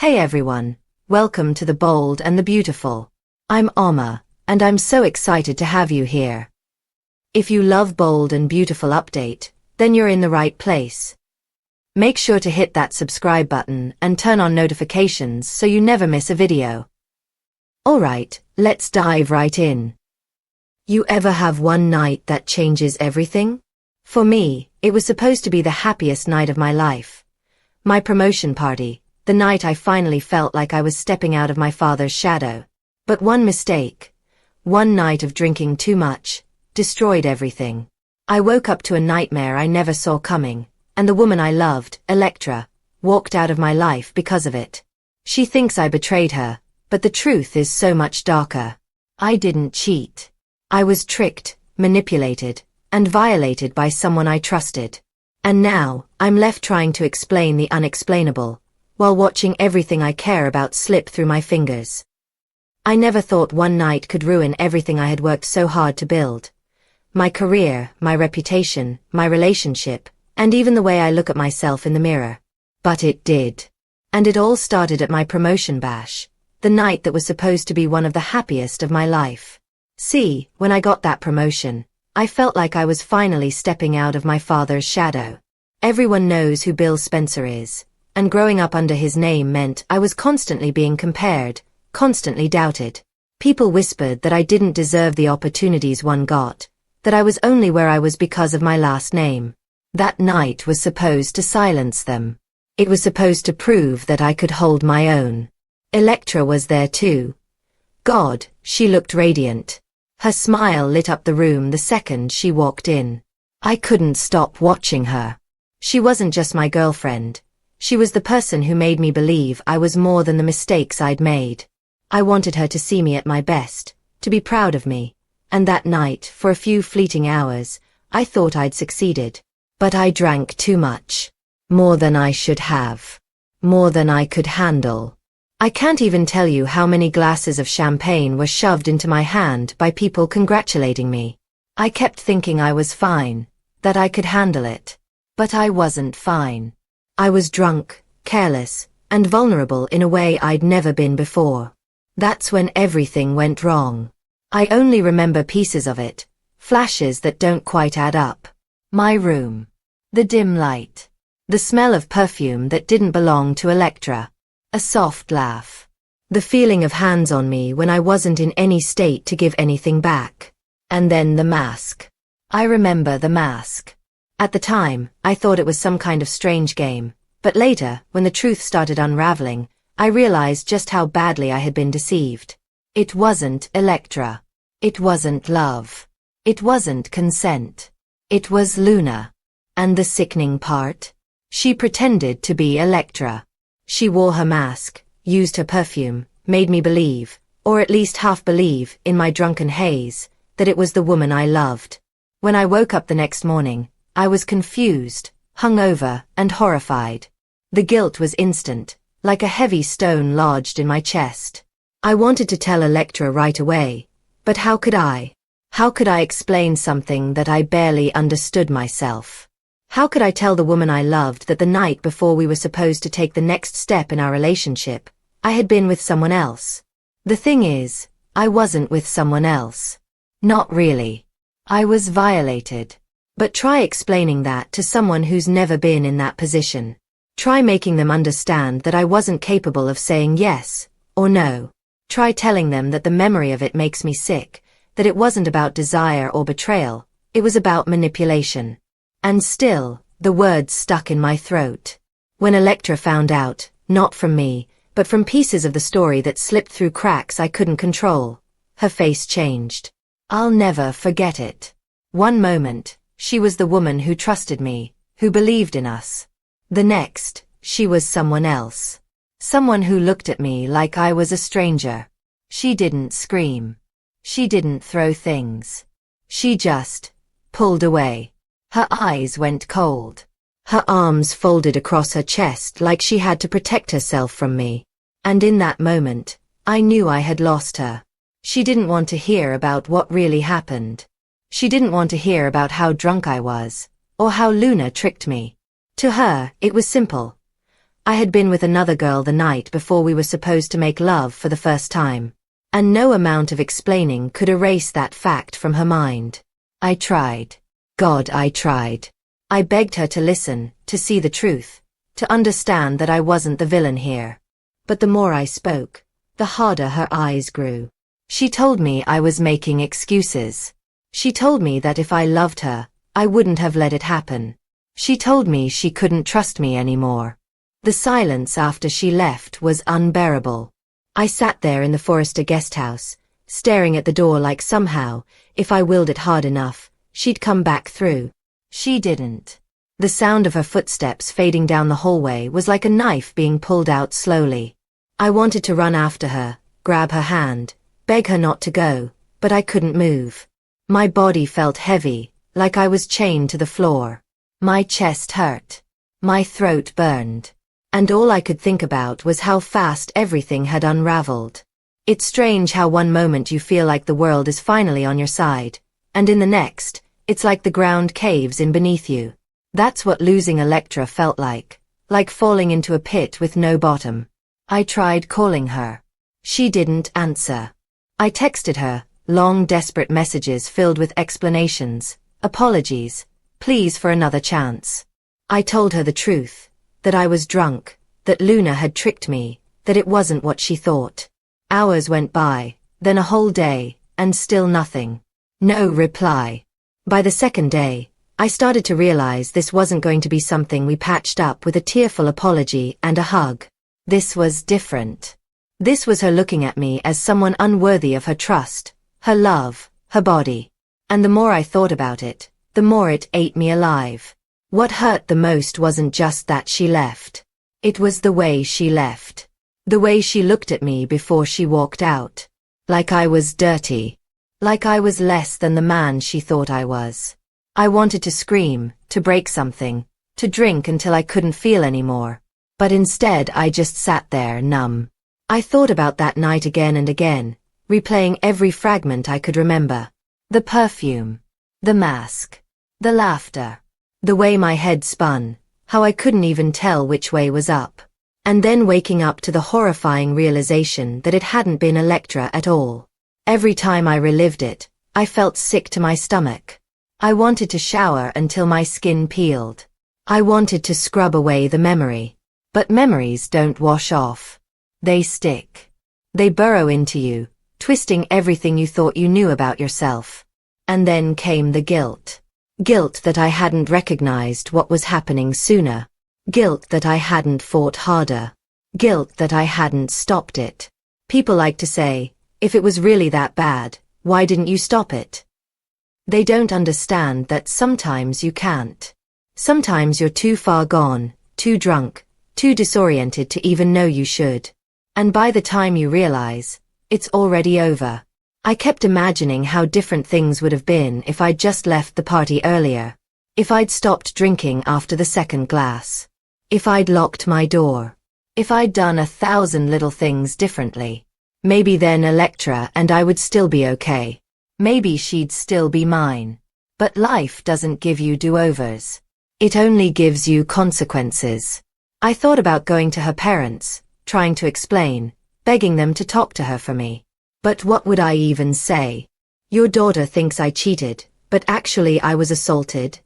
Hey everyone, welcome to The Bold and the Beautiful. I'm Oma, and I'm so excited to have you here. If you love Bold and Beautiful update, then you're in the right place. Make sure to hit that subscribe button and turn on notifications so you never miss a video. Alright, let's dive right in. You ever have one night that changes everything? For me, it was supposed to be the happiest night of my life. My promotion party. The night I finally felt like I was stepping out of my father's shadow. But one mistake, one night of drinking too much, destroyed everything. I woke up to a nightmare I never saw coming, and the woman I loved, Electra, walked out of my life because of it. She thinks I betrayed her, but the truth is so much darker. I didn't cheat. I was tricked, manipulated, and violated by someone I trusted. And now, I'm left trying to explain the unexplainable, while watching everything I care about slip through my fingers. I never thought one night could ruin everything I had worked so hard to build. My career, my reputation, my relationship, and even the way I look at myself in the mirror. But it did. And it all started at my promotion bash, the night that was supposed to be one of the happiest of my life. See, when I got that promotion, I felt like I was finally stepping out of my father's shadow. Everyone knows who Bill Spencer is. And growing up under his name meant I was constantly being compared, constantly doubted. People whispered that I didn't deserve the opportunities one got, that I was only where I was because of my last name. That night was supposed to silence them. It was supposed to prove that I could hold my own. Electra was there too. God, she looked radiant. Her smile lit up the room the second she walked in. I couldn't stop watching her. She wasn't just my girlfriend. She was the person who made me believe I was more than the mistakes I'd made. I wanted her to see me at my best, to be proud of me. And that night, for a few fleeting hours, I thought I'd succeeded. But I drank too much. More than I should have. More than I could handle. I can't even tell you how many glasses of champagne were shoved into my hand by people congratulating me. I kept thinking I was fine, that I could handle it. But I wasn't fine. I was drunk, careless, and vulnerable in a way I'd never been before. That's when everything went wrong. I only remember pieces of it, flashes that don't quite add up. My room. The dim light. The smell of perfume that didn't belong to Electra. A soft laugh. The feeling of hands on me when I wasn't in any state to give anything back. And then the mask. I remember the mask. At the time, I thought it was some kind of strange game, but later, when the truth started unraveling, I realized just how badly I had been deceived. It wasn't Electra. It wasn't love. It wasn't consent. It was Luna. And the sickening part? She pretended to be Electra. She wore her mask, used her perfume, made me believe, or at least half believe, in my drunken haze, that it was the woman I loved. When I woke up the next morning, I was confused, hungover, and horrified. The guilt was instant, like a heavy stone lodged in my chest. I wanted to tell Electra right away, but how could I? How could I explain something that I barely understood myself? How could I tell the woman I loved that the night before we were supposed to take the next step in our relationship, I had been with someone else? The thing is, I wasn't with someone else. Not really. I was violated. But try explaining that to someone who's never been in that position. Try making them understand that I wasn't capable of saying yes or no. Try telling them that the memory of it makes me sick, that it wasn't about desire or betrayal, it was about manipulation. And still, the words stuck in my throat. When Electra found out, not from me, but from pieces of the story that slipped through cracks I couldn't control, her face changed. I'll never forget it. One moment, she was the woman who trusted me, who believed in us. The next, she was someone else. Someone who looked at me like I was a stranger. She didn't scream. She didn't throw things. She just pulled away. Her eyes went cold. Her arms folded across her chest like she had to protect herself from me. And in that moment, I knew I had lost her. She didn't want to hear about what really happened. She didn't want to hear about how drunk I was, or how Luna tricked me. To her, it was simple. I had been with another girl the night before we were supposed to make love for the first time. And no amount of explaining could erase that fact from her mind. I tried. God, I tried. I begged her to listen, to see the truth, to understand that I wasn't the villain here. But the more I spoke, the harder her eyes grew. She told me I was making excuses. She told me that if I loved her, I wouldn't have let it happen. She told me she couldn't trust me anymore. The silence after she left was unbearable. I sat there in the Forrester guest house, staring at the door like somehow, if I willed it hard enough, she'd come back through. She didn't. The sound of her footsteps fading down the hallway was like a knife being pulled out slowly. I wanted to run after her, grab her hand, beg her not to go, but I couldn't move. My body felt heavy, like I was chained to the floor. My chest hurt. My throat burned. And all I could think about was how fast everything had unraveled. It's strange how one moment you feel like the world is finally on your side, and in the next, it's like the ground caves in beneath you. That's what losing Electra felt like falling into a pit with no bottom. I tried calling her. She didn't answer. I texted her, long desperate messages filled with explanations, apologies, pleas for another chance. I told her the truth. That I was drunk, that Luna had tricked me, that it wasn't what she thought. Hours went by, then a whole day, and still nothing. No reply. By the second day, I started to realize this wasn't going to be something we patched up with a tearful apology and a hug. This was different. This was her looking at me as someone unworthy of her trust, her love, her body. And the more I thought about it, the more it ate me alive. What hurt the most wasn't just that she left. It was the way she left. The way she looked at me before she walked out. Like I was dirty. Like I was less than the man she thought I was. I wanted to scream, to break something, to drink until I couldn't feel anymore. But instead I just sat there numb. I thought about that night again and again, replaying every fragment I could remember. The perfume. The mask. The laughter. The way my head spun, how I couldn't even tell which way was up. And then waking up to the horrifying realization that it hadn't been Electra at all. Every time I relived it, I felt sick to my stomach. I wanted to shower until my skin peeled. I wanted to scrub away the memory. But memories don't wash off. They stick. They burrow into you, twisting everything you thought you knew about yourself. And then came the guilt. Guilt that I hadn't recognized what was happening sooner. Guilt that I hadn't fought harder. Guilt that I hadn't stopped it. People like to say, if it was really that bad, why didn't you stop it? They don't understand that sometimes you can't. Sometimes you're too far gone, too drunk, too disoriented to even know you should. And by the time you realize, it's already over. I kept imagining how different things would have been if I'd just left the party earlier. If I'd stopped drinking after the second glass. If I'd locked my door. If I'd done 1,000 little things differently. Maybe then Electra and I would still be okay. Maybe she'd still be mine. But life doesn't give you do-overs. It only gives you consequences. I thought about going to her parents, trying to explain, begging them to talk to her for me. But what would I even say? Your daughter thinks I cheated, but actually I was assaulted.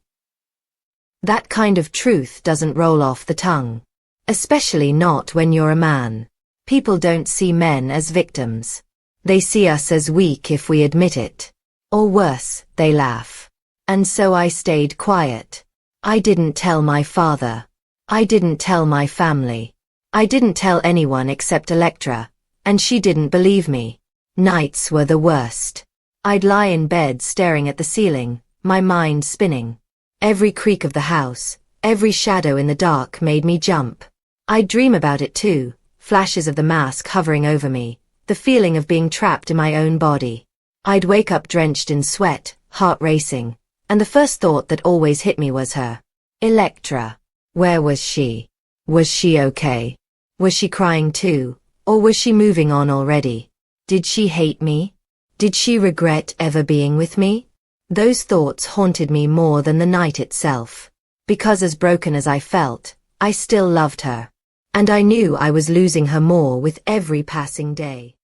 That kind of truth doesn't roll off the tongue. Especially not when you're a man. People don't see men as victims. They see us as weak if we admit it. Or worse, they laugh. And so I stayed quiet. I didn't tell my father. I didn't tell my family. I didn't tell anyone except Electra, and she didn't believe me. Nights were the worst. I'd lie in bed staring at the ceiling, my mind spinning. Every creak of the house, every shadow in the dark made me jump. I'd dream about it too, flashes of the mask hovering over me, the feeling of being trapped in my own body. I'd wake up drenched in sweat, heart racing, and the first thought that always hit me was her. Electra. Where was she? Was she okay? Was she crying too, or was she moving on already? Did she hate me? Did she regret ever being with me? Those thoughts haunted me more than the night itself. Because as broken as I felt, I still loved her. and I knew I was losing her more with every passing day.